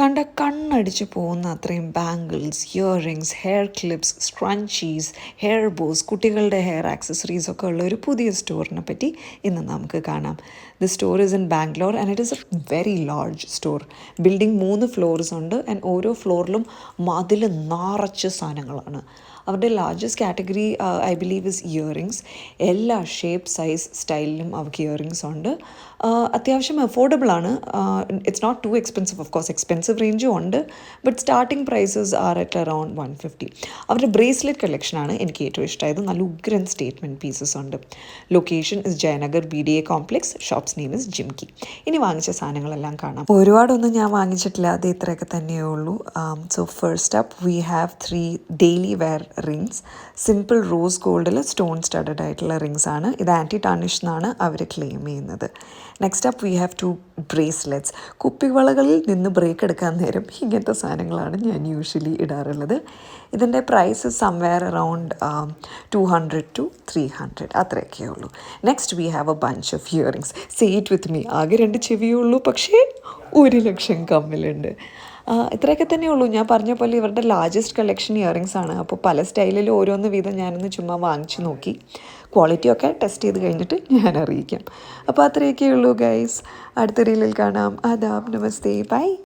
കണ്ട കണ്ണടിച്ച് പോകുന്ന അത്രയും bangles, earrings, hair clips, scrunchies, hair bows, കുട്ടികളുടെ ഹെയർ ആക്സസറീസ് ഒക്കെ ഉള്ള ഒരു പുതിയ സ്റ്റോറിനെ പറ്റി ഇന്ന് നമുക്ക് കാണാം. The store is in Bangalore and it is a very large store. Building 3 floors ഉണ്ട് ആൻഡ് ഓരോ ഫ്ലോറിലും മതിൽ നിറച്ച് സാധനങ്ങളാണ്. അവരുടെ largest category I believe is earrings. എല്ലാ ഷേപ്പ്, സൈസ്, സ്റ്റൈലിലും അവർക്ക് ഇയറിങ്സ് ഉണ്ട്. അത്യാവശ്യം അഫോർഡബിൾ ആണ്. It's not too expensive. Of course expensive റേഞ്ചും ഉണ്ട്, but starting prices are at around 150. അവരുടെ ബ്രേസ്ലെറ്റ് കളക്ഷനാണ് എനിക്ക് ഏറ്റവും ഇഷ്ടമായത്. നല്ല ഉഗ്രൻ സ്റ്റേറ്റ്മെൻറ്റ് പീസസ് ഉണ്ട്. Location is Jayanagar BDA complex. Shops name is Jimki. ഇനി വാങ്ങിച്ച സാധനങ്ങളെല്ലാം കാണാം. ഒരുപാടൊന്നും ഞാൻ വാങ്ങിച്ചിട്ടില്ല, അത് ഇത്രയൊക്കെ തന്നെയേ ഉള്ളൂ. So first up we have 3 daily wear rings. Simple rose ഗോൾഡിൽ സ്റ്റോൺ സ്റ്റഡഡ് ആയിട്ടുള്ള റിങ്സ് ആണ്. ഇത് ആൻറ്റി ടാർണിഷ് എന്നാണ് അവർ ക്ലെയിം ചെയ്യുന്നത്. Next up we have 2 bracelets. കുപ്പിവളകളിൽ നിന്ന് ബ്രേക്ക് എടുക്കാൻ നേരം ഇങ്ങനത്തെ സാധനങ്ങളാണ് ഞാൻ യൂഷ്വലി ഇടാറുള്ളത്. ഇതിൻ്റെ പ്രൈസ് സംവെയർ അറൗണ്ട് 200 to 300 അത്രയൊക്കെ ഉള്ളൂ. Next we have a bunch of earrings. Say it with me. ആകെ 2 ചെവിയേ ഉള്ളൂ, പക്ഷേ 1 ലക്ഷം കമ്മലുണ്ട്. ഇത്രയൊക്കെ തന്നെ ഉള്ളൂ. ഞാൻ പറഞ്ഞ പോലെ ഇവരുടെ ലാർജസ്റ്റ് കളക്ഷൻ ഇയറിങ്സ് ആണ്. അപ്പോൾ പല സ്റ്റൈലിലും ഓരോന്ന് വീതം ഞാനൊന്ന് ചുമ്മാ വാങ്ങിച്ച് നോക്കി. ക്വാളിറ്റിയൊക്കെ ടെസ്റ്റ് ചെയ്ത് കഴിഞ്ഞിട്ട് ഞാൻ അറിയിക്കാം. അപ്പോൾ അത്രയൊക്കെ ഉള്ളൂ ഗൈസ്. അടുത്ത റീലിൽ കാണാം. ആദാബ്, നമസ്തേ, ബൈ.